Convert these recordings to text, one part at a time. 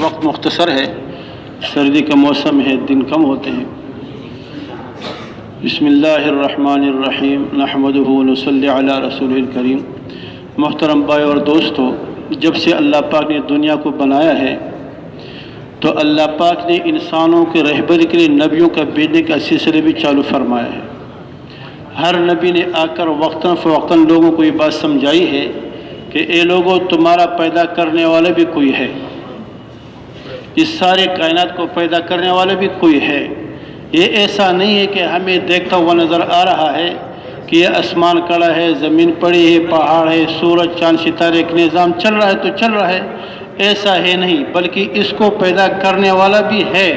وقت مختصر ہے، سردی کا موسم ہے، دن کم ہوتے ہیں۔ بسم اللہ الرحمن الرحیم، نحمدہ ونصلی علی رسول الکریم۔ محترم بھائی اور دوستو، جب سے اللہ پاک نے دنیا کو بنایا ہے تو اللہ پاک نے انسانوں کے رہبری کے لیے نبیوں کا بھیجنے کا سلسلہ بھی چالو فرمایا ہے۔ ہر نبی نے آ کر وقتاً فوقتاً لوگوں کو یہ بات سمجھائی ہے کہ اے لوگوں، تمہارا پیدا کرنے والا بھی کوئی ہے، اس سارے کائنات کو پیدا کرنے والا بھی کوئی ہے۔ یہ ایسا نہیں ہے کہ ہمیں دیکھتا ہوا نظر آ رہا ہے کہ یہ آسمان کڑا ہے، زمین پڑی ہے، پہاڑ ہے، سورج چاند ستارے ایک نظام چل رہا ہے تو چل رہا ہے، ایسا ہے نہیں، بلکہ اس کو پیدا کرنے والا بھی ہے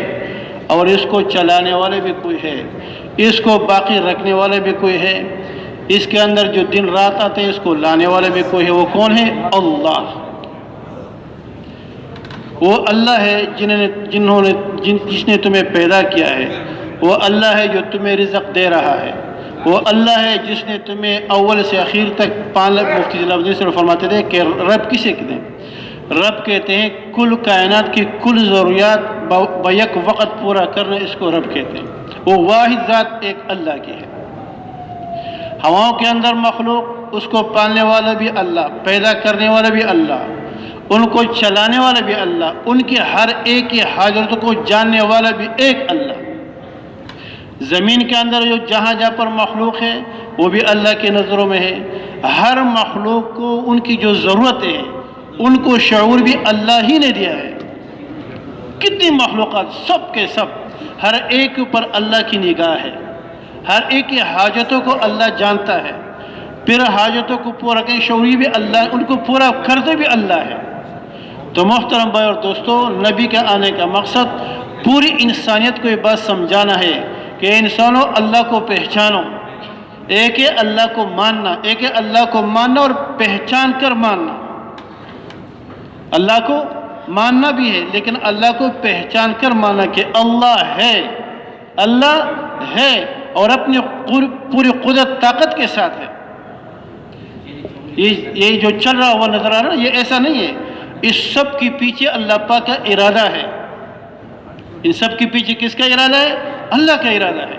اور اس کو چلانے والے بھی کوئی ہے، اس کو باقی رکھنے والے بھی کوئی ہے، اس کے اندر جو دن رات آتے ہیں اس کو لانے والے بھی کوئی ہے۔ وہ کون ہے؟ اللہ۔ وہ اللہ ہے جس نے تمہیں پیدا کیا ہے، وہ اللہ ہے جو تمہیں رزق دے رہا ہے، وہ اللہ ہے جس نے تمہیں اول سے آخر تک پالا۔ مفتی لفظی سے فرماتے تھے کہ رب کسے کہتے ہیں؟ رب کہتے ہیں کل کائنات کی کل ضروریات بیک وقت پورا کرنا، اس کو رب کہتے ہیں۔ وہ واحد ذات ایک اللہ کی ہے۔ ہواؤں کے اندر مخلوق، اس کو پالنے والا بھی اللہ، پیدا کرنے والا بھی اللہ، ان کو چلانے والا بھی اللہ، ان کی ہر ایک کی حاجتوں کو جاننے والا بھی ایک اللہ۔ زمین کے اندر جو جہاں پر مخلوق ہے وہ بھی اللہ کی نظروں میں ہے۔ ہر مخلوق کو ان کی جو ضرورتیں ہیں ان کو شعور بھی اللہ ہی نے دیا ہے۔ کتنی مخلوقات، سب کے سب، ہر ایک کے اوپر اللہ کی نگاہ ہے، ہر ایک کی حاجتوں کو اللہ جانتا ہے، پھر حاجتوں کو پورا کرنے شعوری بھی اللہ، ان کو پورا کرتے بھی اللہ ہے۔ تو محترم بھائی اور دوستو، نبی کے آنے کا مقصد پوری انسانیت کو یہ بات سمجھانا ہے کہ انسانوں، اللہ کو پہچانو، ایک ہے اللہ کو ماننا، ایک ہے اللہ کو ماننا اور پہچان کر ماننا۔ اللہ کو ماننا بھی ہے لیکن اللہ کو پہچان کر ماننا کہ اللہ ہے، اللہ ہے اور اپنی پوری قدرت طاقت کے ساتھ ہے۔ یہ جو چل رہا ہوا نظر آ رہا ہے، یہ ایسا نہیں ہے، اس سب کے پیچھے اللہ پاک کا ارادہ ہے۔ ان سب کے پیچھے کس کا ارادہ ہے؟ اللہ کا ارادہ ہے۔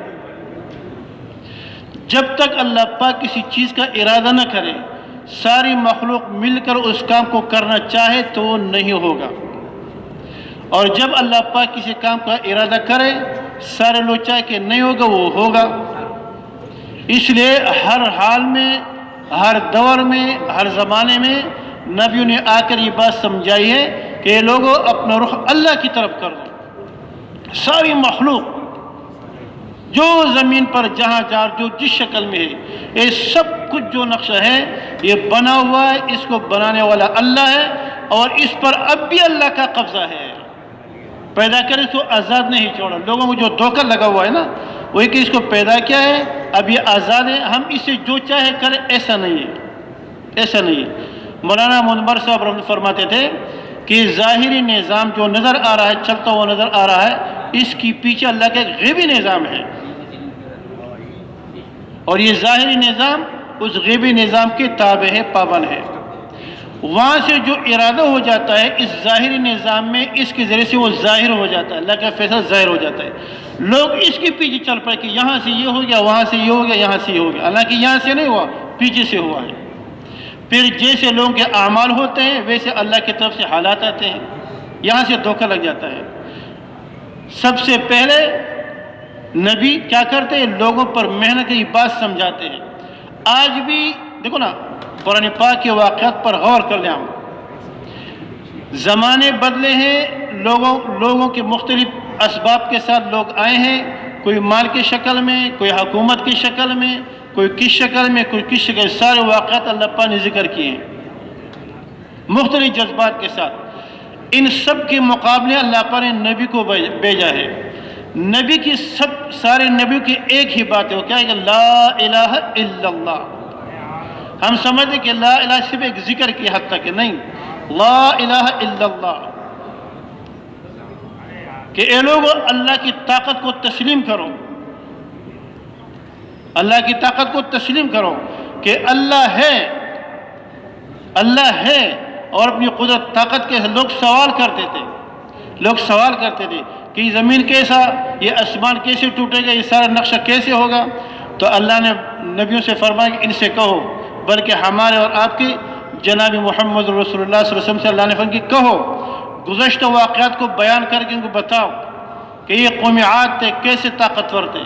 جب تک اللہ پاک کسی چیز کا ارادہ نہ کرے، ساری مخلوق مل کر اس کام کو کرنا چاہے تو وہ نہیں ہوگا، اور جب اللہ پاک کسی کام کا ارادہ کرے، سارے لوگ چاہے کہ نہیں ہوگا، وہ ہوگا۔ اس لیے ہر حال میں، ہر دور میں، ہر زمانے میں نبیوں نے آ کر یہ بات سمجھائی ہے کہ لوگوں، اپنا رخ اللہ کی طرف کر دو۔ ساری مخلوق جو زمین پر جہاں جو جس شکل میں ہے، یہ سب کچھ جو نقشہ ہے یہ بنا ہوا ہے، اس کو بنانے والا اللہ ہے، اور اس پر اب بھی اللہ کا قبضہ ہے۔ پیدا کرے تو آزاد نہیں چھوڑا۔ لوگوں کو جو دھوکہ لگا ہوا ہے نا، وہی کہ اس کو پیدا کیا ہے، اب یہ آزاد ہے، ہم اسے جو چاہے کریں، ایسا نہیں ہے، ایسا نہیں ہے۔ مولانا منور صاحب رحمۃ فرماتے تھے کہ ظاہری نظام جو نظر آ رہا ہے، چلتا ہوا نظر آ رہا ہے، اس کی پیچھے اللہ کا ایک غیبی نظام ہے، اور یہ ظاہری نظام اس غیبی نظام کے تابع ہے، پابند ہے۔ وہاں سے جو ارادہ ہو جاتا ہے اس ظاہری نظام میں، اس کے ذریعے سے وہ ظاہر ہو جاتا ہے، اللہ کا فیصلہ ظاہر ہو جاتا ہے۔ لوگ اس کے پیچھے چل پڑے کہ یہاں سے یہ ہو گیا، وہاں سے یہ ہو گیا، یہاں سے یہ ہو گیا، حالانکہ یہاں سے نہیں ہوا، پیچھے سے ہوا ہے۔ پھر جیسے لوگوں کے اعمال ہوتے ہیں ویسے اللہ کی طرف سے حالات آتے ہیں، یہاں سے دھوکہ لگ جاتا ہے۔ سب سے پہلے نبی کیا کرتے ہیں؟ لوگوں پر محنت کی بات سمجھاتے ہیں۔ آج بھی دیکھو نا، قرآن پاک کے واقعات پر غور کر لیں ہم۔ زمانے بدلے ہیں، لوگوں کے مختلف اسباب کے ساتھ لوگ آئے ہیں، کوئی مال کی شکل میں، کوئی حکومت کی شکل میں، کوئی کس شکل میں، کوئی کس شکل، سارے واقعات اللہ پاک نے ذکر کیے ہیں مختلف جذبات کے ساتھ۔ ان سب کے مقابلے اللہ پاک نے نبی کو بھیجا ہے۔ نبی کی سارے نبیوں کی ایک ہی بات ہے، وہ کیا ہے کہ لا الہ الا اللہ۔ ہم سمجھتے کہ لا الہ صرف ایک ذکر کی حد تک ہے، نہیں، لا الہ الا اللہ، کہ اے لوگو اللہ کی طاقت کو تسلیم کرو، اللہ کی طاقت کو تسلیم کرو کہ اللہ ہے، اللہ ہے، اور اپنی قدرت طاقت کے لوگ سوال کرتے تھے لوگ سوال کرتے تھے کہ یہ زمین کیسا، یہ آسمان کیسے ٹوٹے گا، یہ سارا نقشہ کیسے ہوگا؟ تو اللہ نے نبیوں سے فرمایا کہ ان سے کہو، بلکہ ہمارے اور آپ کی جناب محمد رسول اللہ صلی اللہ علیہ وسلم سے اللہ نے فرمایا کہ کہو، گزشتہ واقعات کو بیان کر کے ان کو بتاؤ کہ یہ قوم عاد تھے کیسے طاقتور تھے،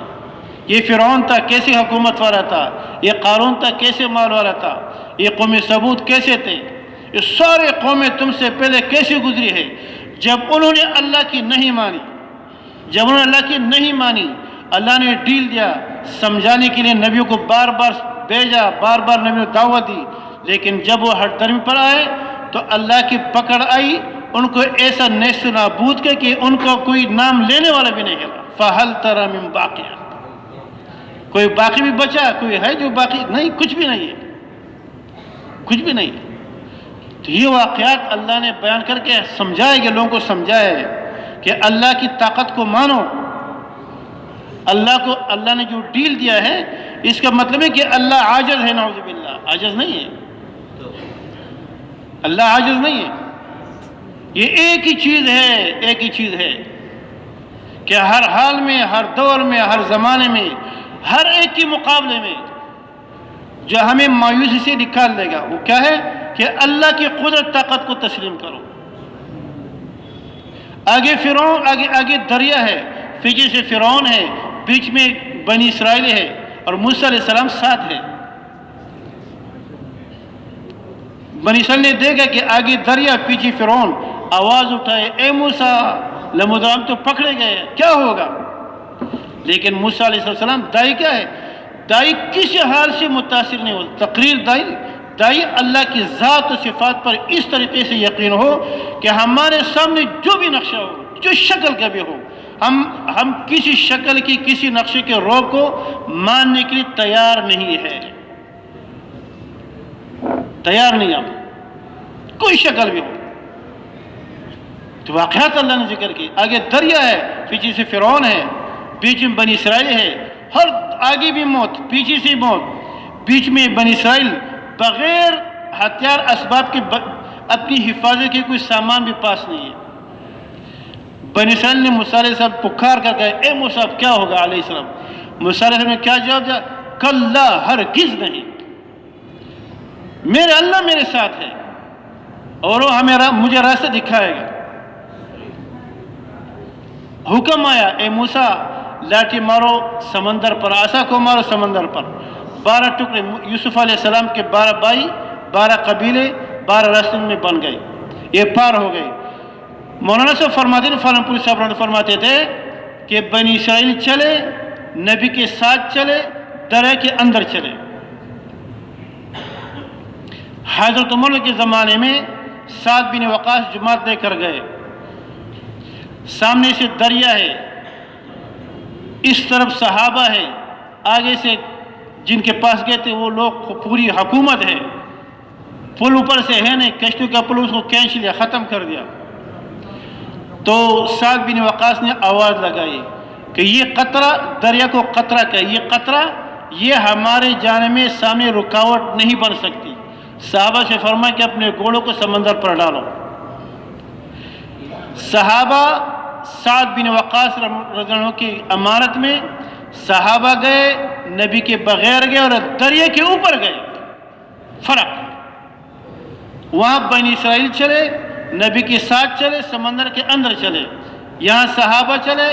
یہ فرعون تھا کیسے حکومت والا تھا، یہ قارون تھا کیسے مال والا تھا، یہ قوم ثمود کیسے تھے، یہ سارے قومیں تم سے پہلے کیسے گزری ہے۔ جب انہوں نے اللہ کی نہیں مانی، جب انہوں نے اللہ کی نہیں مانی، اللہ نے ڈیل دیا، سمجھانے کے لیے نبیوں کو بار بار بھیجا، بار بار نبیوں کو دعوت دی، لیکن جب وہ ہٹ درمی پر آئے تو اللہ کی پکڑ آئی، ان کو ایسا نیست نابود کیا کہ ان کو کوئی نام لینے والا بھی نہیں ہے۔ فَهَلْ تَرَى مِن بَاقِيَةٍ، کوئی باقی بھی بچا، کوئی ہے جو باقی نہیں، کچھ بھی نہیں ہے، کچھ بھی نہیں۔ تو یہ واقعات اللہ نے بیان کر کے سمجھائے کہ لوگوں کو سمجھائے کہ اللہ کی طاقت کو مانو، اللہ نے جو ڈیل دیا ہے، اس کا مطلب ہے کہ اللہ عاجز ہے، نعوذ باللہ، عاجز نہیں ہے، اللہ عاجز نہیں ہے۔ یہ ایک ہی چیز ہے، ایک ہی چیز ہے کہ ہر حال میں، ہر دور میں، ہر زمانے میں، ہر ایک کے مقابلے میں جو ہمیں مایوسی سے نکال دے گا، وہ کیا ہے کہ اللہ کی قدرت طاقت کو تسلیم کرو۔ آگے فرعون، آگے دریا ہے، پیچھے سے فرعون ہے، بیچ میں بنی اسرائیل ہے، اور موسیٰ علیہ السلام ساتھ ہے۔ بنی اسرائیل نے دیکھا کہ آگے دریا، پیچھے فرعون، آواز اٹھائے، اے موسیٰ لمدرام تو پکڑے گئے، کیا ہوگا؟ لیکن موسیٰ علیہ السلام، دائی کیا ہے؟ دائی کسی حال سے متاثر نہیں ہو، تقریر دائی اللہ کی ذات و صفات پر اس طریقے سے یقین ہو کہ ہمارے سامنے جو بھی نقشہ ہو، جو شکل کا بھی ہو، ہم کسی شکل کی، کسی نقشے کے روپ کو ماننے کے لیے تیار نہیں ہے، تیار نہیں، ہم کوئی شکل بھی ہو۔ تو واقعات اللہ نے ذکر کی، آگے دریا ہے، پیچھے سے فرعون ہے، بیچ میں بنی اسرائیل ہے، ہر آگے بھی موت، پیچھے سے موت، بیچ میں بنی اسرائیل بغیر ہتھیار اسباب کے اپنی حفاظت کے کوئی سامان بھی پاس نہیں ہے۔ بنی اسرائیل نے موسیٰ علیہ السلام پکار کر کہا، اے موسیٰ کیا ہوگا علیہ السلام؟ موسیٰ علیہ السلام نے کیا جواب دیا؟ کلا، ہرگز نہیں، میرے اللہ میرے ساتھ ہے اور وہ مجھے راستہ دکھائے گا۔ حکم آیا، اے موسیٰ لاٹھی مارو سمندر پر، عصا کو مارو سمندر پر، 12 ٹکڑے، یوسف علیہ السلام کے 12 بھائی، 12 قبیلے 12 راستے میں بن گئے، یہ پار ہو گئے۔ مولانا صاحب فرماتے ہیں، فالم پوری صاحب فرماتے تھے کہ بنی اسرائیل چلے، نبی کے ساتھ چلے، دریا کے اندر چلے۔ حضرت عمر کے زمانے میں سعد بن وقاص جماعت لے کر گئے، سامنے سے دریا ہے، اس طرف صحابہ ہے، آگے سے جن کے پاس گئے تھے وہ لوگ پوری حکومت ہے، پل اوپر سے ہے نہیں، کشتی کا پل اس کو کھینچ لیا، ختم کر دیا۔ تو سعد بن وقاص نے آواز لگائی کہ یہ قطرہ، دریا کو قطرہ کہ یہ قطرہ یہ ہمارے جانے میں سامنے رکاوٹ نہیں بن سکتی۔ صحابہ سے فرمایا کہ اپنے گھوڑوں کو سمندر پر ڈالو۔ صحابہ سعد بن وقاص رضی اللہ عنہ کی امارت میں صحابہ گئے، نبی کے بغیر گئے اور دریا کے اوپر گئے، فرق۔ وہاں بنی اسرائیل چلے، نبی کے ساتھ چلے، سمندر کے اندر چلے، یہاں صحابہ چلے،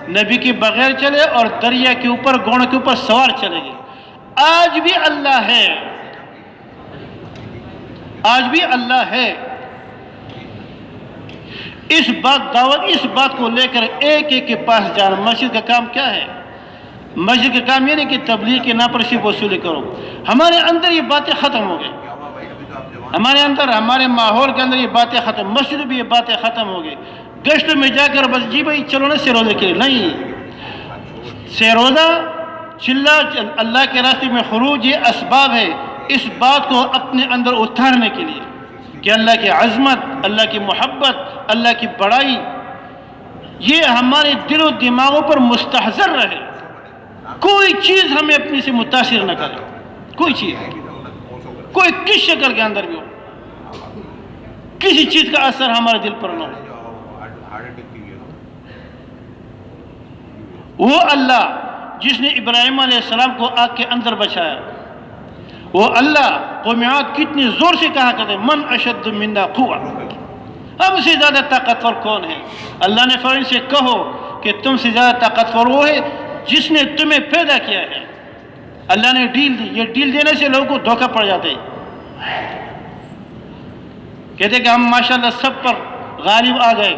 نبی کے بغیر چلے اور دریا کے اوپر گھوڑوں کے اوپر سوار چلے گئے۔ آج بھی اللہ ہے، آج بھی اللہ ہے۔ اس بات کو لے کر ایک کے پاس جانا۔ مسجد کا کام کیا ہے؟ مسجد کا کام یہ نہیں کہ تبلیغ کے نام پر صرف وصولی کرو۔ ہمارے اندر یہ باتیں ختم ہو گئی، ہمارے اندر، ہمارے ماحول کے اندر یہ باتیں ختم، مسجد بھی یہ باتیں ختم ہو گئی۔ گشت میں جا کر بس جی بھائی چلو نا سیروزے کے لیے، نہیں، سیروزہ چلا اللہ کے راستے میں خروج یہ اسباب ہے، اس بات کو اپنے اندر اتارنے کے لیے کہ اللہ کی عظمت، اللہ کی محبت، اللہ کی بڑائی یہ ہمارے دل و دماغوں پر مستحضر رہے، کوئی چیز ہمیں اپنی سے متاثر نہ کرے، کوئی چیز، کوئی کس شکل کے اندر بھی ہو، کسی چیز کا اثر ہمارے دل پر نہ ہو۔ وہ اللہ جس نے ابراہیم علیہ السلام کو آگ کے اندر بچایا، وہ اللہ قوم عاد کتنی زور سے کہا کرتے من اشد منا قوہ، ہم سے زیادہ طاقتور کون ہے؟ اللہ نے فرعون سے کہو کہ تم سے زیادہ طاقتور وہ ہے جس نے تمہیں پیدا کیا ہے۔ اللہ نے ڈیل دی، یہ ڈیل دینے سے لوگوں کو دھوکہ پڑ جاتے، کہتے کہ ہم ماشاءاللہ سب پر غالب آ گئے،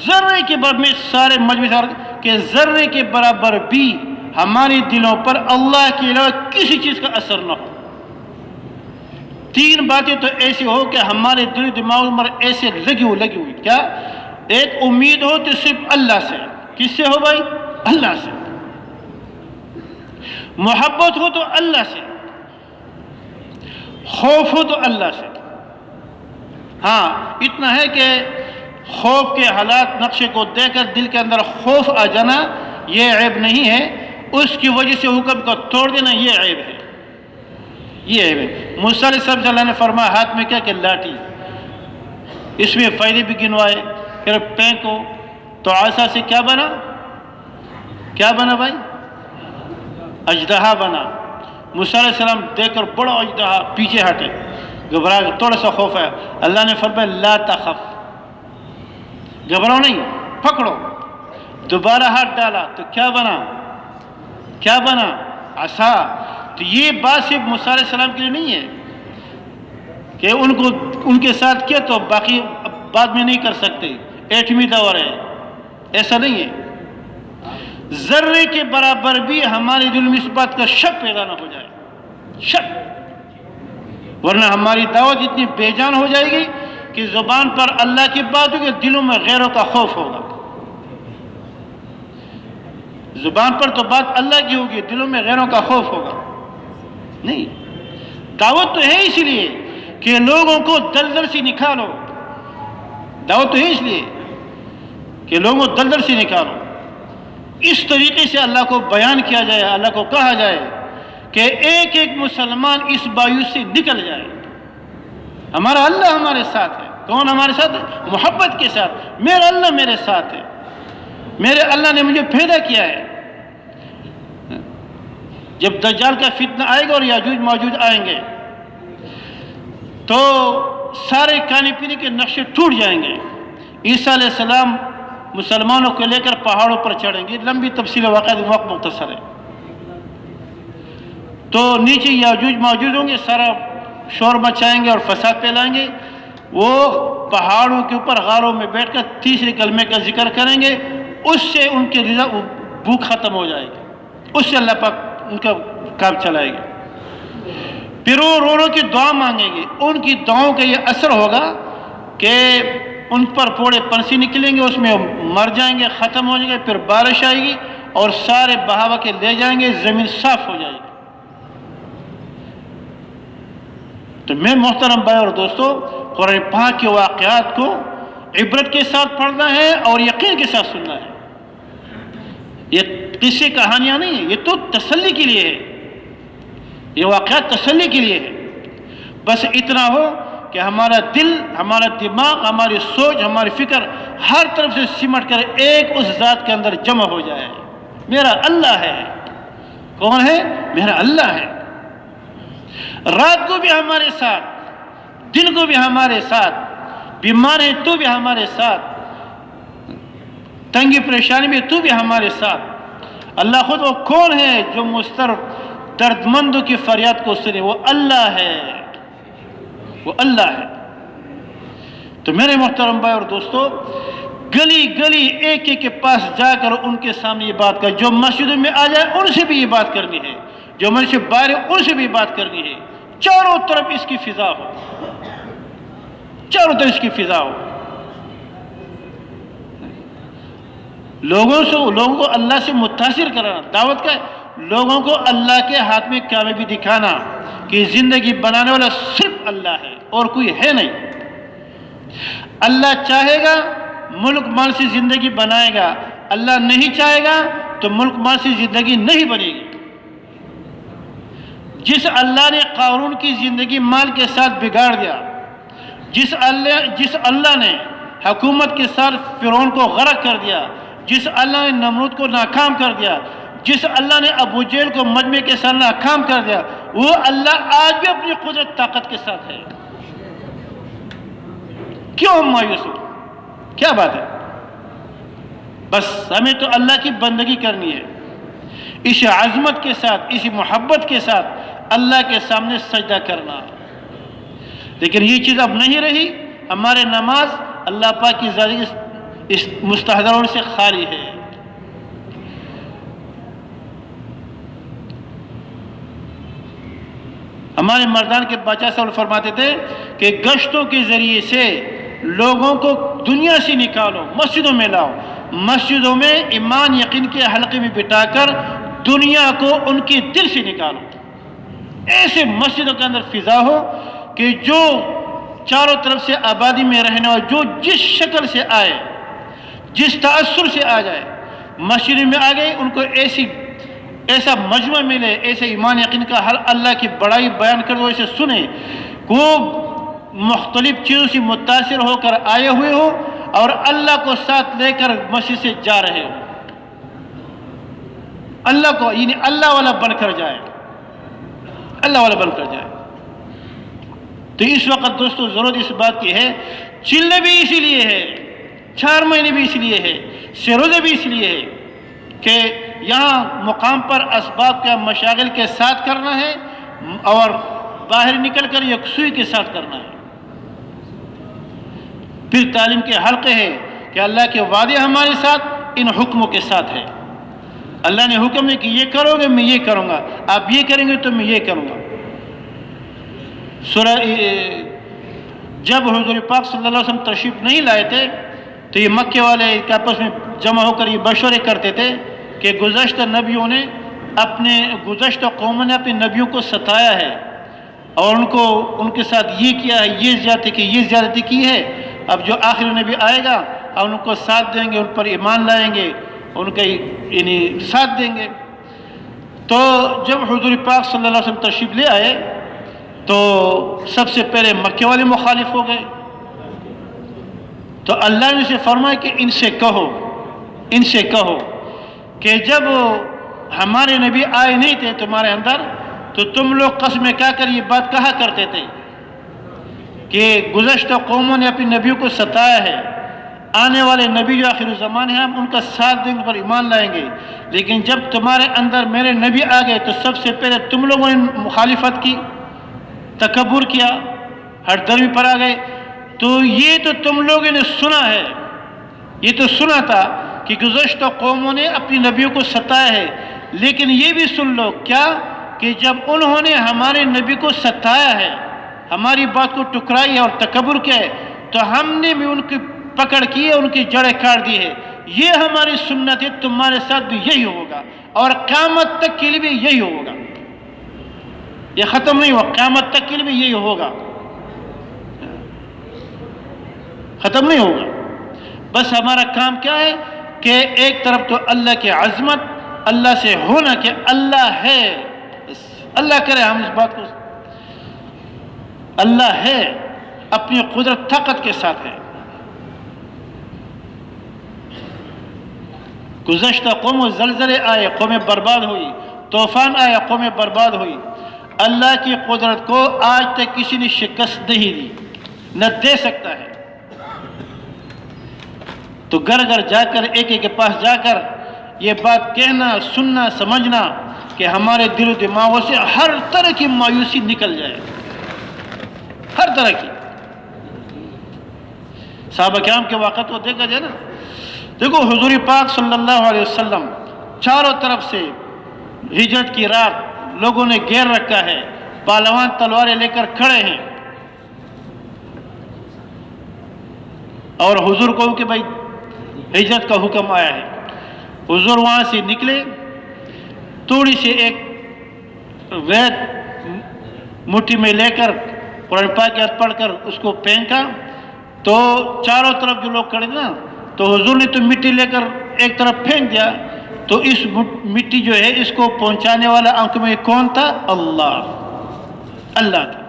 ذرے کے برابر میں سارے مجموعے کہ ذرے کے برابر بھی ہمارے دلوں پر اللہ کے علاوہ کسی چیز کا اثر نہ ہو۔ تین باتیں تو ایسی ہو کہ ہمارے دل و دماغ پر ایسے لگی ہوئی، کیا؟ ایک امید ہو تو صرف اللہ سے، کس سے ہو بھائی؟ اللہ سے۔ محبت ہو تو اللہ سے، خوف ہو تو اللہ سے۔ ہاں اتنا ہے کہ خوف کے حالات نقشے کو دیکھ کر دل کے اندر خوف آ جانا یہ عیب نہیں ہے، اس کی وجہ سے حکم کو توڑ دینا یہ عیب ہے، یہ عیب ہے۔ موسیٰ علیہ السلام اللہ نے فرمایا ہاتھ میں کیا کہ لاٹھی، اس میں فائدے بھی گنوائے، پھر پھینکو تو عصا سے کیا بنا؟ کیا بنا بھائی؟ اژدہا بنا۔ موسیٰ علیہ السلام دیکھ کر بڑا اژدہا پیچھے ہٹے، گھبرا گئے، تھوڑا سا خوف ہے۔ اللہ نے فرمایا لا تخف، گھبراؤ نہیں، پکڑو۔ دوبارہ ہاتھ ڈالا تو کیا بنا؟ کیا بنا؟ عصا۔ تو یہ بات صرف موسیٰ علیہ السلام کے لیے نہیں ہے کہ ان کے ساتھ کیا تو باقی بعد میں نہیں کر سکتے، 8ویں دور ہے، ایسا نہیں ہے۔ ذرے کے برابر بھی ہمارے دل میں اس بات کا شک پیدا نہ ہو جائے، شک، ورنہ ہماری دعوت اتنی بے جان ہو جائے گی کہ زبان پر اللہ کی بات ہوگی، دلوں میں غیروں کا خوف ہوگا۔ زبان پر تو بات اللہ کی ہوگی، دلوں میں غیروں کا خوف ہوگا نہیں۔ دعوت تو ہے اس لیے کہ لوگوں کو دلدل سے نکالو، دعوت تو ہے اس لیے کہ لوگوں کو دلدل سے نکالو، اس طریقے سے اللہ کو بیان کیا جائے، اللہ کو کہا جائے کہ ایک ایک مسلمان اس بایو سے نکل جائے۔ ہمارا اللہ ہمارے ساتھ ہے۔ کون ہمارے ساتھ ہے؟ محبت کے ساتھ، میرا اللہ میرے ساتھ ہے، میرے اللہ نے مجھے پیدا کیا ہے۔ جب دجال کا فتنہ آئے گا اور یاجوج ماجوج آئیں گے تو سارے کھانے پینے کے نقشے ٹوٹ جائیں گے۔ عیسیٰ علیہ السلام مسلمانوں کو لے کر پہاڑوں پر چڑھیں گے، لمبی تفصیل واقعہ وقت مختصر ہے۔ تو نیچے یاجوج ماجوج ہوں گے، سارا شور مچائیں گے اور فساد پھیلائیں گے۔ وہ پہاڑوں کے اوپر غاروں میں بیٹھ کر تیسرے کلمے کا ذکر کریں گے، اس سے ان کے رضا بھوک ختم ہو جائے گی، اس سے اللہ پاک ان کا کام چلائے گا۔ پھر وہ رو رو کی دعا مانگیں گے، ان کی دعاؤں کا یہ اثر ہوگا کہ ان پر پھوڑے پنسی نکلیں گے، اس میں مر جائیں گے، ختم ہو جائیں گے، پھر بارش آئے گی اور سارے بہاوا کے لے جائیں گے، زمین صاف ہو جائے گی۔ تو میں محترم بھائی اور دوستو، قرآن پاک کے واقعات کو عبرت کے ساتھ پڑھنا ہے اور یقین کے ساتھ سننا ہے۔ یہ قصے کہانیاں نہیں ہیں، یہ تو تسلی کے لیے ہے، یہ واقعات تسلی کے لیے ہے۔ بس اتنا ہو کہ ہمارا دل، ہمارا دماغ، ہماری سوچ، ہماری فکر ہر طرف سے سمٹ کر ایک اس ذات کے اندر جمع ہو جائے، میرا اللہ ہے۔ کون ہے؟ میرا اللہ ہے۔ رات کو بھی ہمارے ساتھ، دن کو بھی ہمارے ساتھ، بیمار ہے تو بھی ہمارے ساتھ، تنگی پریشانی میں تو بھی ہمارے ساتھ۔ اللہ خود وہ کون ہے جو مضطرب درد مندوں کی فریاد کو سنے؟ وہ اللہ ہے، وہ اللہ ہے۔ تو میرے محترم بھائی اور دوستو، گلی گلی ایک ایک کے پاس جا کر ان کے سامنے یہ بات کر، جو مسجدوں میں آ جائے ان سے بھی یہ بات کرنی ہے، جو مسجد باہر ہے ان سے بھی بات کرنی ہے، چاروں طرف اس کی فضا ہو، چاروں طرف اس کی فضا ہو۔ لوگوں کو اللہ سے متاثر کرانا، دعوت کا لوگوں کو اللہ کے ہاتھ میں کامیابی دکھانا کہ زندگی بنانے والا صرف اللہ ہے اور کوئی ہے نہیں۔ اللہ چاہے گا ملک مال سے زندگی بنائے گا، اللہ نہیں چاہے گا تو ملک مال سے زندگی نہیں بنے گی۔ جس اللہ نے قارون کی زندگی مال کے ساتھ بگاڑ دیا، جس اللہ نے حکومت کے ساتھ فرعون کو غرق کر دیا، جس اللہ نے نمرود کو ناکام کر دیا، جس اللہ نے ابو جہل کو مجمع کے ساتھ ناکام کر دیا، وہ اللہ آج بھی اپنی قدرت طاقت کے ساتھ ہے۔ کیوں ہم مایوس ہو؟ کیا بات ہے؟ بس ہمیں تو اللہ کی بندگی کرنی ہے، اس عظمت کے ساتھ، اس محبت کے ساتھ اللہ کے سامنے سجدہ کرنا۔ لیکن یہ چیز اب نہیں رہی، ہمارے نماز اللہ پاک کی ذات اس مستحضروں سے خالی ہے۔ ہمارے مردان کے بادشاہ صاحب فرماتے تھے کہ گشتوں کے ذریعے سے لوگوں کو دنیا سے نکالو، مسجدوں میں لاؤ، مسجدوں میں ایمان یقین کے حلقے میں بٹھا کر دنیا کو ان کے دل سے نکالو۔ ایسے مسجدوں کے اندر فضا ہو کہ جو چاروں طرف سے آبادی میں رہنے والے جو جس شکل سے آئے، جس تأثر سے آ جائے، مسجد میں آ گئے، ان کو ایسا مجمع ملے، ایسے ایمان یقین کا ہر اللہ کی بڑائی بیان کر دو، ایسے سنیں کو مختلف چیزوں سے متاثر ہو کر آئے ہوئے ہو اور اللہ کو ساتھ لے کر مسجد سے جا رہے ہو، اللہ کو یعنی اللہ والا بن کر جائے، اللہ والا بن کر جائے۔ تو اس وقت دوستو ضرورت اس بات کی ہے، چلنے بھی اسی لیے ہے، 4 مہینے بھی اس لیے ہے، روزے بھی اس لیے ہے کہ یہاں مقام پر اسباب کا مشاغل کے ساتھ کرنا ہے اور باہر نکل کر یکسوئی کے ساتھ کرنا ہے۔ پھر تعلیم کے حلقے ہے کہ اللہ کے وعدے ہمارے ساتھ ان حکموں کے ساتھ ہے۔ اللہ نے حکم ہے کہ یہ کرو گے میں یہ کروں گا، آپ یہ کریں گے تو میں یہ کروں گا۔ سورہ جب حضور پاک صلی اللہ علیہ وسلم تشریف نہیں لائے تھے تو یہ مکے والے آپس میں جمع ہو کر یہ مشورے کرتے تھے کہ گزشتہ نبیوں نے گزشتہ قوموں نے اپنے نبیوں کو ستایا ہے اور ان کے ساتھ یہ کیا ہے، یہ زیادتی کی ہے، اب جو آخری نبی آئے گا اور ان کو ساتھ دیں گے، ان پر ایمان لائیں گے، ان کا یعنی ساتھ دیں گے۔ تو جب حضور پاک صلی اللہ علیہ وسلم تشریف لے آئے تو سب سے پہلے مکے والے مخالف ہو گئے، تو اللہ نے اسے فرمایا کہ ان سے کہو کہ جب ہمارے نبی آئے نہیں تھے تمہارے اندر تو تم لوگ قسمیں کھا کر یہ بات کہا کرتے تھے کہ گزشتہ قوموں نے اپنے نبیوں کو ستایا ہے، آنے والے نبی جو آخر زمان ہیں ہم ان کا ساتھ دیں گے، پر ایمان لائیں گے، لیکن جب تمہارے اندر میرے نبی آ گئے تو سب سے پہلے تم لوگوں نے مخالفت کی، تکبر کیا، ہر درمی پر آ گئے۔ تو یہ تو تم لوگوں نے سنا ہے، یہ تو سنا تھا کہ گزشتہ قوموں نے اپنی نبیوں کو ستایا ہے، لیکن یہ بھی سن لو کیا کہ جب انہوں نے ہمارے نبی کو ستایا ہے، ہماری بات کو ٹکرائی ہے اور تکبر کیا ہے، تو ہم نے بھی ان کی پکڑ کی ہے، ان کی جڑیں کاٹ دی ہے۔ یہ ہماری سنت ہے، تمہارے ساتھ بھی یہی ہوگا اور قیامت تک کے لیے بھی یہی ہوگا، یہ ختم نہیں ہوا، قیامت تک کے لیے بھی یہی ہوگا، ختم نہیں ہوگا۔ بس ہمارا کام کیا ہے کہ ایک طرف تو اللہ کی عظمت، اللہ سے ہونا کہ اللہ ہے، اللہ کرے ہم اس بات کو، اللہ ہے، اپنی قدرت طاقت کے ساتھ ہے۔ گزشتہ قوم زلزلے آئے، قومیں برباد ہوئی، طوفان آیا، قومیں برباد ہوئی، اللہ کی قدرت کو آج تک کسی نے شکست نہیں دی، نہ دے سکتا ہے۔ تو گھر گھر جا کر ایک ایک کے پاس جا کر یہ بات کہنا، سننا، سمجھنا کہ ہمارے دل و دماغوں سے ہر طرح کی مایوسی نکل جائے، ہر طرح کی۔ صحابہ کرام کے واقعات کو دیکھا جائے نا، دیکھو حضور پاک صلی اللہ علیہ وسلم چاروں طرف سے ہجرت کی رات لوگوں نے گھیر رکھا ہے، پہلوان تلواریں لے کر کھڑے ہیں، اور حضور کو کہ بھائی ہجرت کا حکم آیا ہے۔ حضور وہاں سے نکلے، تھوڑی سی ایک وید مٹھی میں لے کر قرآن پاک کی آیت پڑھ کر اس کو پھینکا، تو چاروں طرف جو لوگ کھڑے تھے نا، تو حضور نے تو مٹی لے کر ایک طرف پھینک دیا، تو اس مٹی جو ہے اس کو پہنچانے والا آنکھ میں کون تھا؟ اللہ تھا۔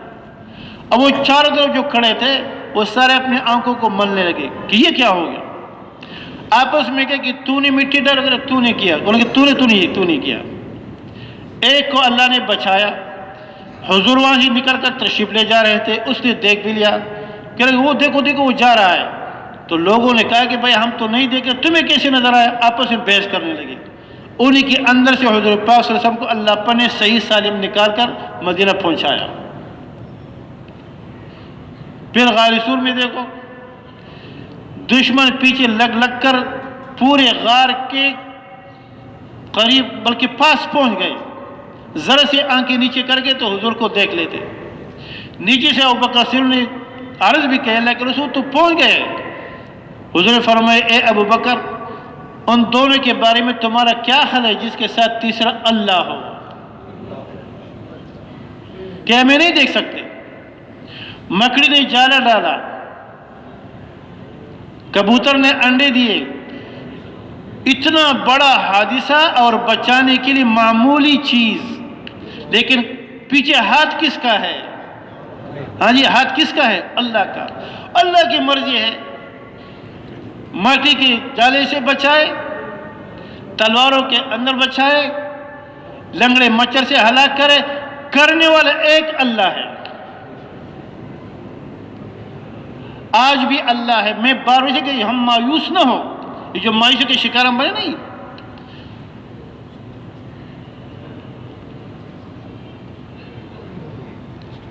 اب وہ چاروں طرف جو کھڑے تھے وہ سارے اپنی آنکھوں کو ملنے لگے کہ یہ کیا ہو گیا. آپس میں کہا کہ تو نے مٹی ڈال کر تو نے کیا, انہوں نے کہا تو نے کیا. ایک کو اللہ نے بچایا, حضور وہاں سے نکل کر تشریف لے جا رہے تھے, اس نے دیکھ بھی لیا کہ وہ دیکھو وہ جا رہا ہے. تو لوگوں نے کہا کہ بھائی ہم تو نہیں دیکھے, تمہیں کیسے نظر آیا؟ آپس میں بحث کرنے لگے. انہی کے اندر سے حضور پاک صلی اللہ علیہ وسلم کو اللہ پاک نے صحیح سالم نکال کر مدینہ پہنچایا. پھر غار سور میں دیکھو, دشمن پیچھے لگ کر پورے غار کے قریب بلکہ پاس پہنچ گئے. ذرا سے آنکھیں نیچے کر کے تو حضور کو دیکھ لیتے. نیچے سے ابوبکر صدیق نے عرض بھی کہا اللہ کے رسول تو پہنچ گئے. حضور نے فرمایا اے ابو بکر, ان دونوں کے بارے میں تمہارا کیا خیال ہے جس کے ساتھ تیسرا اللہ ہو؟ کیا ہمیں نہیں دیکھ سکتے؟ مکڑی نے جالا ڈالا, کبوتر نے انڈے دیے, اتنا بڑا حادثہ اور بچانے کے لیے معمولی چیز, لیکن پیچھے ہاتھ کس کا ہے؟ ہاں جی, ہاتھ کس کا ہے؟ اللہ کا. اللہ کی مرضی ہے. مکڑی کے جالے سے بچائے, تلواروں کے اندر بچائے, لنگڑے مچھر سے ہلاک کرے, کرنے والا ایک اللہ ہے. آج بھی اللہ ہے. میں بار بار کہ ہم مایوس نہ ہو, یہ جو مایوسی کے شکار ہم بنے نہیں.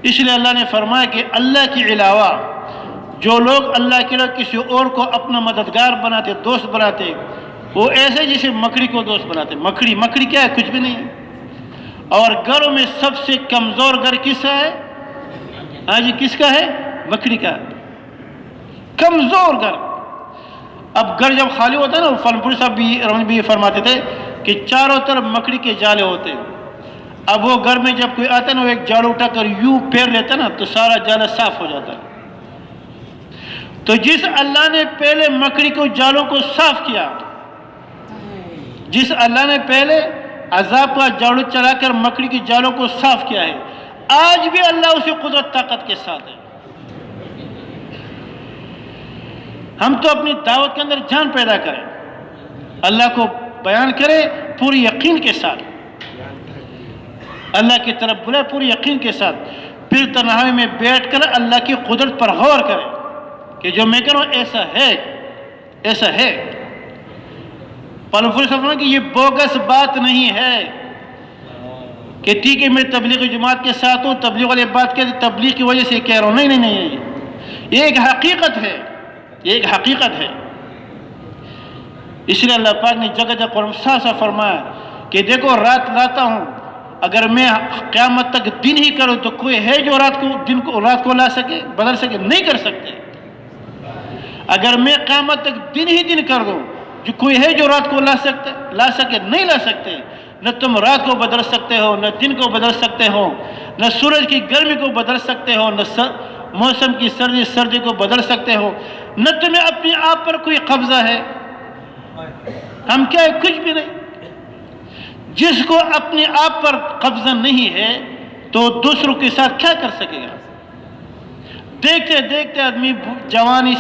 اس لیے اللہ نے فرمایا کہ اللہ کے علاوہ جو لوگ اللہ کے علاوہ کسی اور کو اپنا مددگار بناتے, دوست بناتے, وہ ایسے جیسے مکڑی کو دوست بناتے. مکڑی کیا ہے؟ کچھ بھی نہیں ہے. اور گھروں میں سب سے کمزور گھر کس کا ہے؟ ہاں جی, کس کا ہے؟ مکڑی کا. کمزور گھر. اب گھر جب خالی ہوتا ہے نا, فلپور صاحب بھی رحمت بھی فرماتے تھے کہ چاروں طرف مکڑی کے جالے ہوتے. اب وہ گھر میں جب کوئی آتا ہے نا, وہ ایک جال اٹھا کر یوں پھیر لیتا نا تو سارا جالا صاف ہو جاتا ہے. تو جس اللہ نے پہلے مکڑی کو جالوں کو صاف کیا, جس اللہ نے پہلے عذاب کا جاڑو چلا کر مکڑی کے جالوں کو صاف کیا ہے, آج بھی اللہ اسی قدرت طاقت کے ساتھ ہے. ہم تو اپنی دعوت کے اندر جان پیدا کریں, اللہ کو بیان کریں پوری یقین کے ساتھ, اللہ کی طرف بلائے پوری یقین کے ساتھ. پھر تنہائی میں بیٹھ کر اللہ کی قدرت پر غور کریں کہ جو میں کہہ رہا ہوں ایسا ہے, ایسا ہے. پلفور صاحب کہ یہ بوگس بات نہیں ہے کہ ٹھیک ہے میں تبلیغی جماعت کے ساتھ ہوں, تبلیغ والی بات کہتے تبلیغ کی وجہ سے کہہ رہا ہوں. نہیں, یہ ایک حقیقت ہے, یہ ایک حقیقت ہے. اس لیے اللہ پاک نے جگہ جگہ قرآن صاف فرمایا کہ دیکھو رات لاتا ہوں, اگر میں قیامت تک دن ہی کروں تو کوئی ہے جو رات کو لا سکے, بدل سکے؟ نہیں کر سکتے. اگر میں قیامت تک دن ہی دن کر دوں, جو کوئی ہے جو رات کو لا سکے؟ نہیں لا سکتے. نہ تم رات کو بدل سکتے ہو, نہ دن کو بدل سکتے ہو, نہ سورج کی گرمی کو بدل سکتے ہو, نہ موسم کی سردی کو بدل سکتے ہو, نہ تمہیں اپنے آپ پر کوئی قبضہ ہے. ہم کیا ہے؟ کچھ بھی نہیں. جس کو اپنے آپ پر قبضہ نہیں ہے تو دوسروں کے ساتھ کیا کر سکے گا؟ دیکھتے دیکھتے آدمی جوانی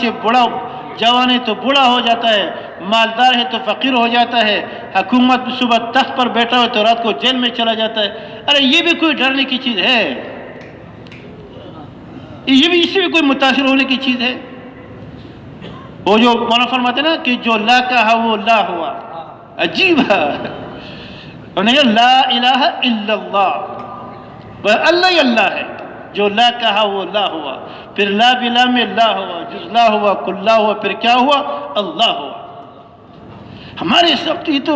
تو بوڑھا ہو جاتا ہے, مالدار ہے تو فقیر ہو جاتا ہے, حکومت صبح تخت پر بیٹھا ہو تو رات کو جیل میں چلا جاتا ہے. ارے یہ بھی کوئی ڈرنے کی چیز ہے؟ یہ بھی اس سے بھی کوئی متاثر ہونے کی چیز ہے؟ وہ جو مولانا فرماتے نا کہ جو لا کہا وہ لا ہوا. عجیب ہے. لا الہ الا اللہ, اللہ ہی اللہ ہے. جو لا کہا وہ لا ہوا, پھر لا بلا میں لا ہوا, جز لا ہوا کل لا ہوا, پھر کیا ہوا؟ اللہ ہوا. ہمارے سب یہ تو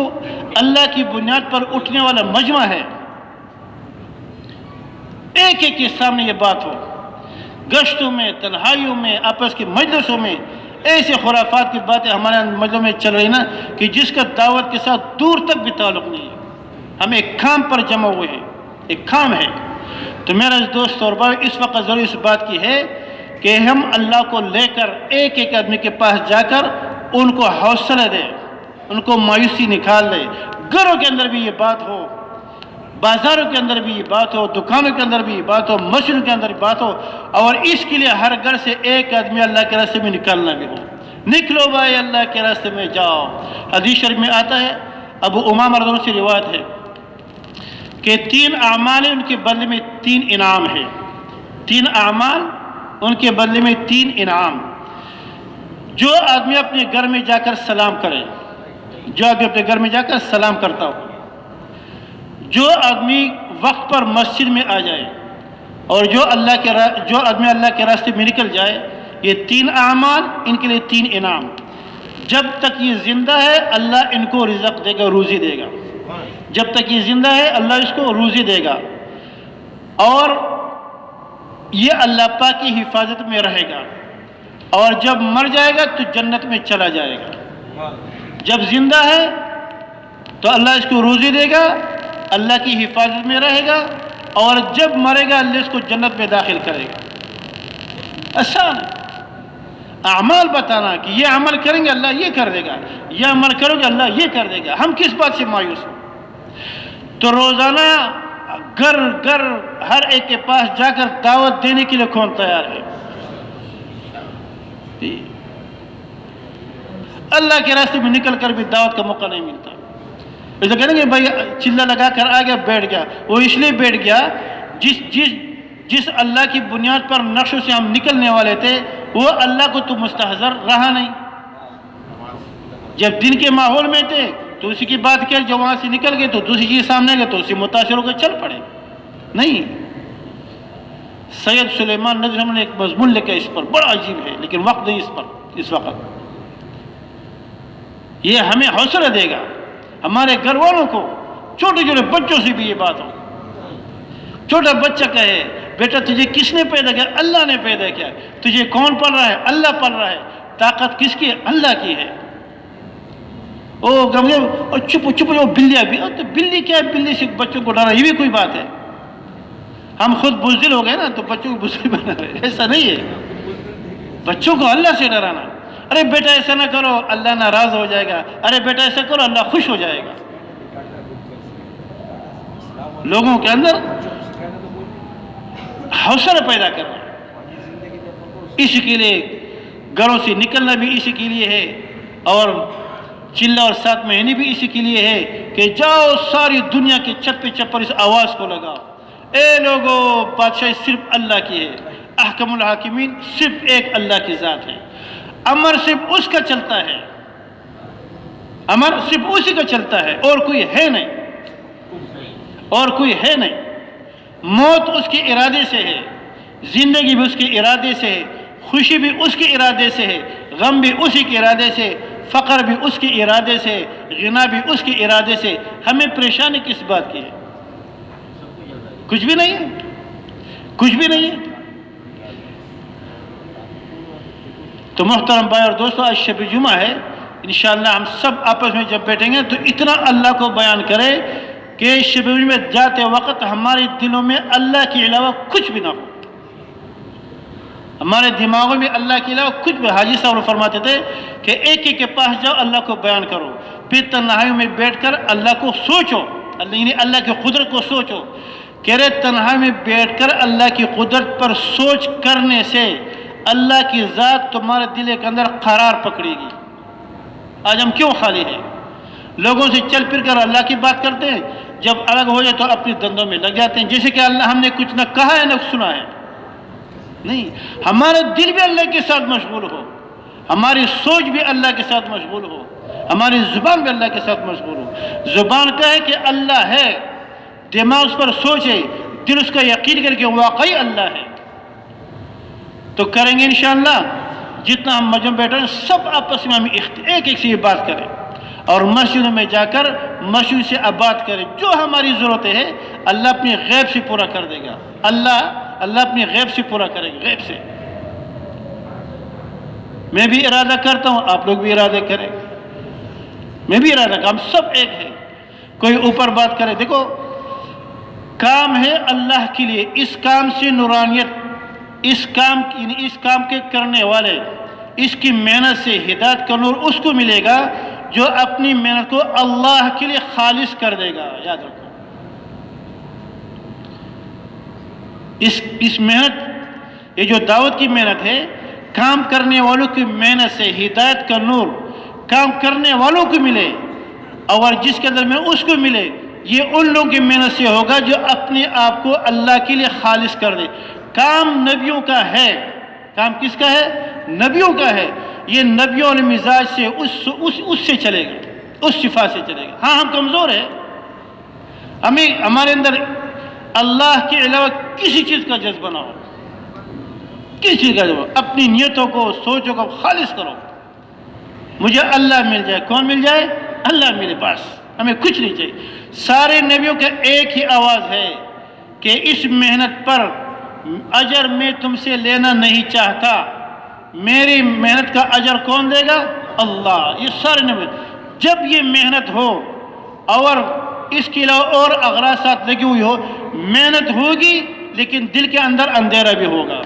اللہ کی بنیاد پر اٹھنے والا مجمع ہے. ایک ایک کے سامنے یہ بات ہو, گشتوں میں, تنہائیوں میں, آپس کے مجلسوں میں ایسے خرافات کی باتیں ہمارے مجلسوں میں چل رہی نا کہ جس کا دعوت کے ساتھ دور تک بھی تعلق نہیں ہے. ہم ایک کام پر جمع ہوئے ہیں, ایک کام ہے. تو میرا دوست اور بھائی, اس وقت ضروری اس بات کی ہے کہ ہم اللہ کو لے کر ایک ایک آدمی کے پاس جا کر ان کو حوصلہ دیں, ان کو مایوسی نکال دیں. گھروں کے اندر بھی یہ بات ہو, بازاروں کے اندر بھی یہ بات ہو، دکانوں کے اندر بھی یہ بات ہو، مسجدوں کے اندر بھی بات ہو، اور اس کے لیے ہر گھر سے ایک آدمی اللہ کے راستے میں نکالنا بھی ہو. نکلو بھائی، اللہ کے راستے میں جاؤ. حدیث شریف میں آتا ہے، ابو امامہ رضی اللہ عنہ سے روایت ہے کہ 3 اعمال ان کے بدلے میں 3 انعام ہے. 3 اعمال ان کے بدلے میں 3 انعام. جو آدمی اپنے گھر میں جا کر سلام کرے، جو آدمی اپنے گھر میں جا کر سلام کرتا ہو، جو آدمی وقت پر مسجد میں آ جائے، اور جو آدمی اللہ کے راستے میں نکل جائے، یہ 3 اعمال ان کے لیے 3 انعام. جب تک یہ زندہ ہے اللہ ان کو رزق دے گا، روزی دے گا. جب تک یہ زندہ ہے اللہ اس کو روزی دے گا، اور یہ اللہ پاک کی حفاظت میں رہے گا. اور جب مر جائے گا تو جنت میں چلا جائے گا. جب زندہ ہے تو اللہ اس کو روزی دے گا، اللہ کی حفاظت میں رہے گا، اور جب مرے گا اللہ اس کو جنت میں داخل کرے گا. آسان اعمال بتانا کہ یہ عمل کریں گے اللہ یہ کر دے گا، یہ عمل کرو گے اللہ یہ کر دے گا. ہم کس بات سے مایوس ہیں؟ تو روزانہ گھر گھر ہر ایک کے پاس جا کر دعوت دینے کے لیے کون تیار ہے؟ اللہ کے راستے میں نکل کر بھی دعوت کا موقع نہیں ملتا. ایسا کہیں گے بھائی چلہ لگا کر آ گیا بیٹھ گیا، وہ اس لیے بیٹھ گیا جس اللہ کی بنیاد پر نقشوں سے ہم نکلنے والے تھے وہ اللہ کو تو مستحضر رہا نہیں. جب دن کے ماحول میں تھے تو اسی کی بات کیا، جو وہاں سے نکل گئے تو دوسری چیز سامنے گئے تو اسی متاثر ہو کر چل پڑے. نہیں، سید سلیمان ندوی نے ایک مضمون لکھا اس پر، بڑا عجیب ہے، لیکن وقت نہیں اس پر اس وقت. یہ ہمیں حوصلہ دے گا، ہمارے گھر والوں کو، چھوٹے چھوٹے بچوں سے بھی یہ بات ہو. چھوٹا بچہ کہے بیٹا تجھے کس نے پیدا کیا؟ اللہ نے پیدا کیا. تجھے کون پال رہا ہے؟ اللہ پال رہا ہے. طاقت کس کی ہے؟ اللہ کی ہے. چپ چپ جو بلیاں بھی، تو بلی کیا ہے؟ بلی سے بچوں کو ڈرا، یہ بھی کوئی بات ہے؟ ہم خود بزدل ہو گئے نا تو بچوں کو بزدل بنا رہے. ایسا نہیں ہے، بچوں کو اللہ سے ڈرانا. ارے بیٹا ایسا نہ کرو اللہ ناراض ہو جائے گا، ارے بیٹا ایسا کرو اللہ خوش ہو جائے گا. لوگوں کے اندر حوصلہ پیدا کرنا، اسی کے لیے گھروں سے نکلنا بھی اسی کے لیے ہے، اور چلہ اور 7 مہینے بھی اسی کے لیے ہے کہ جاؤ ساری دنیا کے چپے چپر اس آواز کو لگاؤ، اے لوگو بادشاہی صرف اللہ کی ہے، احکم الحاکمین صرف ایک اللہ کی ذات ہے. امر صرف اس کا چلتا ہے، امر صرف اسی کا چلتا ہے، اور کوئی ہے نہیں، اور کوئی ہے نہیں. موت اس کے ارادے سے ہے، زندگی بھی اس کے ارادے سے ہے، خوشی بھی اس کے ارادے سے ہے، غم بھی اسی کے ارادے سے، فقر بھی اس کے ارادے سے، غنا بھی اس کے ارادے سے. ہمیں پریشانی کس بات کی ہے؟ کچھ بھی نہیں ہے، کچھ بھی نہیں ہے. تو محترم بھائی اور دوستو، آج شب جمعہ ہے، انشاءاللہ ہم سب آپس میں جب بیٹھیں گے تو اتنا اللہ کو بیان کرے کہ شب جمعہ میں جاتے وقت ہمارے دلوں میں اللہ کے علاوہ کچھ بھی نہ ہو، ہمارے دماغوں میں اللہ کے علاوہ کچھ بھی. حاجی صاحب فرماتے تھے کہ ایک ایک کے پاس جاؤ اللہ کو بیان کرو، پھر تنہائیوں میں بیٹھ کر اللہ کو سوچو، یعنی اللہ کی قدرت کو سوچو. کہہ رہے تنہائی میں بیٹھ کر اللہ کی قدرت پر سوچ کرنے سے اللہ کی ذات تمہارے دل کے اندر قرار پکڑے گی. آج ہم کیوں خالی ہیں؟ لوگوں سے چل پھر کر اللہ کی بات کرتے ہیں، جب الگ ہو جائے تو اپنی دندوں میں لگ جاتے ہیں جیسے کہ اللہ ہم نے کچھ نہ کہا ہے نہ سنا ہے. نہیں، ہمارا دل بھی اللہ کے ساتھ مشغول ہو، ہماری سوچ بھی اللہ کے ساتھ مشغول ہو، ہماری زبان بھی اللہ کے ساتھ مشغول ہو. زبان کا ہے کہ اللہ ہے، دماغ اس پر سوچے، دل اس کا یقین کر کے واقعی اللہ ہے. تو کریں گے انشاءاللہ. جتنا ہم مجمع بیٹھے ہیں سب آپس میں ہم ایک ایک سے یہ بات کریں، اور مسجدوں میں جا کر مسجد سے بات کریں. جو ہماری ضرورتیں ہیں اللہ اپنی غیب سے پورا کر دے گا، اللہ اپنی غیب سے پورا کرے گا، غیب سے. میں بھی ارادہ کرتا ہوں، آپ لوگ بھی ارادہ کریں، میں بھی ارادہ کرتا ہوں، ہم سب ایک ہیں. کوئی اوپر بات کرے، دیکھو کام ہے اللہ کے لیے، اس کام سے نورانیت، اس کام کے کرنے والے، اس کی محنت سے ہدایت کا نور اس کو ملے گا جو اپنی محنت کو اللہ کے لیے خالص کر دے گا. یاد رکھو، اس محنت، یہ جو دعوت کی محنت ہے، کام کرنے والوں کی محنت سے ہدایت کا نور کام کرنے والوں کو ملے، اور جس کے اندر میں اس کو ملے، یہ ان لوگوں کی محنت سے ہوگا جو اپنے آپ کو اللہ کے لیے خالص کر دے۔ کام نبیوں کا ہے، کام کس کا ہے؟ نبیوں کا ہے۔ یہ نبیوں والے مزاج سے اس سے چلے گا، اس صفات سے چلے گا۔ ہاں ہم کمزور ہیں، ہمارے اندر اللہ کے علاوہ کسی چیز کا جذبہ نہ ہو، کسی چیز کا جذبہ۔ اپنی نیتوں کو، سوچوں کو خالص کرو، مجھے اللہ مل جائے۔ کون مل جائے؟ اللہ میرے پاس، ہمیں کچھ نہیں چاہیے۔ سارے نبیوں کا ایک ہی آواز ہے کہ اس محنت پر اجر میں تم سے لینا نہیں چاہتا، میری محنت کا اجر کون دے گا؟ اللہ۔ یہ سارے نبی، جب یہ محنت ہو اور اس کے علاوہ اور اغراضات لگی ہوئی ہو، محنت ہوگی لیکن دل کے اندر اندھیرا بھی ہوگا،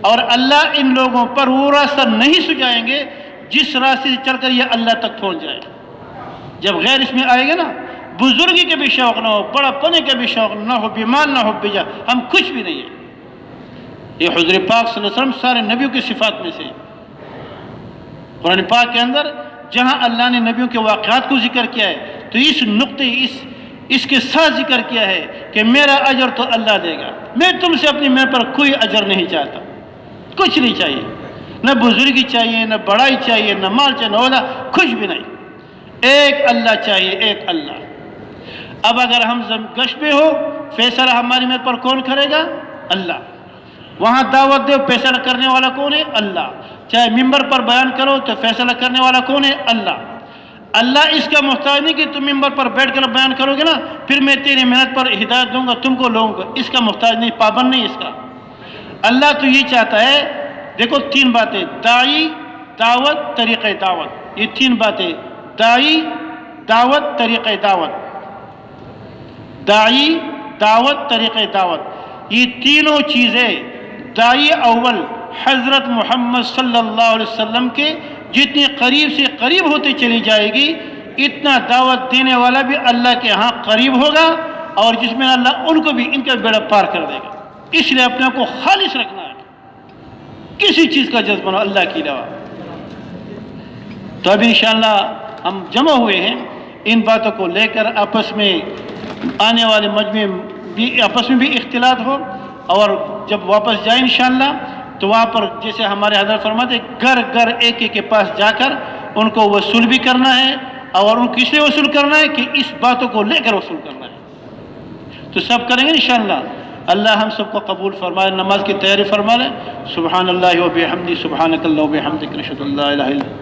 اور اللہ ان لوگوں پر وہ راستہ نہیں سجائیں گے جس راستے سے چل کر یہ اللہ تک پہنچ جائے۔ جب غیر اس میں آئے گا نا، بزرگی کا بھی شوق نہ ہو، بڑا پنے کا بھی شوق نہ ہو، بیمار نہ ہو، بجا ہم کچھ بھی نہیں ہیں۔ یہ حضور پاک صلی اللہ علیہ وسلم سارے نبیوں کی صفات میں سے، قرآن پاک کے اندر جہاں اللہ نے نبیوں کے واقعات کو ذکر کیا ہے تو اس نقطے اس کے ساتھ ذکر کیا ہے کہ میرا اجر تو اللہ دے گا، میں تم سے اپنی محنت پر کوئی اجر نہیں چاہتا، کچھ نہیں چاہیے، نہ بزرگی چاہیے، نہ بڑائی چاہیے، نہ مال چاہیے، نہ عہدہ، کچھ بھی نہیں، ایک اللہ چاہیے، ایک اللہ۔ اب اگر ہم گشت میں ہو، فیصلہ ہماری محنت پر کون کرے گا؟ اللہ۔ وہاں دعوت دو، فیصلہ کرنے والا کون ہے؟ اللہ۔ چاہے ممبر پر بیان کرو تو فیصلہ کرنے والا کون ہے؟ اللہ۔ اللہ اس کا محتاج نہیں کہ تم ممبر پر بیٹھ کر بیان کرو گے نا پھر میں تیری محنت پر ہدایت دوں گا، تم کو لوگوں کو، اس کا محتاج نہیں، پابند نہیں اس کا۔ اللہ تو یہ چاہتا ہے، دیکھو تین باتیں، داعی، دعوت، طریقہ دعوت، یہ تین باتیں، داعی، دعوت، طریقہ دعوت، داعی، دعوت، طریقہ دعوت، یہ تینوں چیزیں داعی اول حضرت محمد صلی اللہ علیہ وسلم کے جتنی قریب سے قریب ہوتی چلی جائے گی، اتنا دعوت دینے والا بھی اللہ کے ہاں قریب ہوگا، اور جس میں اللہ ان کو بھی ان کا بیڑا پار کر دے گا۔ اس لیے اپنے آپ کو خالص رکھنا ہے، کسی چیز کا جذبہ نہ اللہ کے علاوہ۔ تو اب انشاءاللہ ہم جمع ہوئے ہیں ان باتوں کو لے کر، آپس میں آنے والے مجمع بھی آپس میں بھی اختلاط ہو، اور جب واپس جائیں انشاءاللہ تو وہاں پر جیسے ہمارے حضرت فرماتے گھر گھر ایک ایک کے پاس جا کر ان کو وصول بھی کرنا ہے، اور ان کو کس لیے وصول کرنا ہے کہ اس باتوں کو لے کر وصول کرنا ہے۔ تو سب کریں گے انشاءاللہ۔ اللہ ہم سب کو قبول فرمائے، نماز کی تیاری فرما لے۔ سبحان اللہ و بحمدہ، سبحانک اللہ و بحمدک، نشہد ان لا الہ الا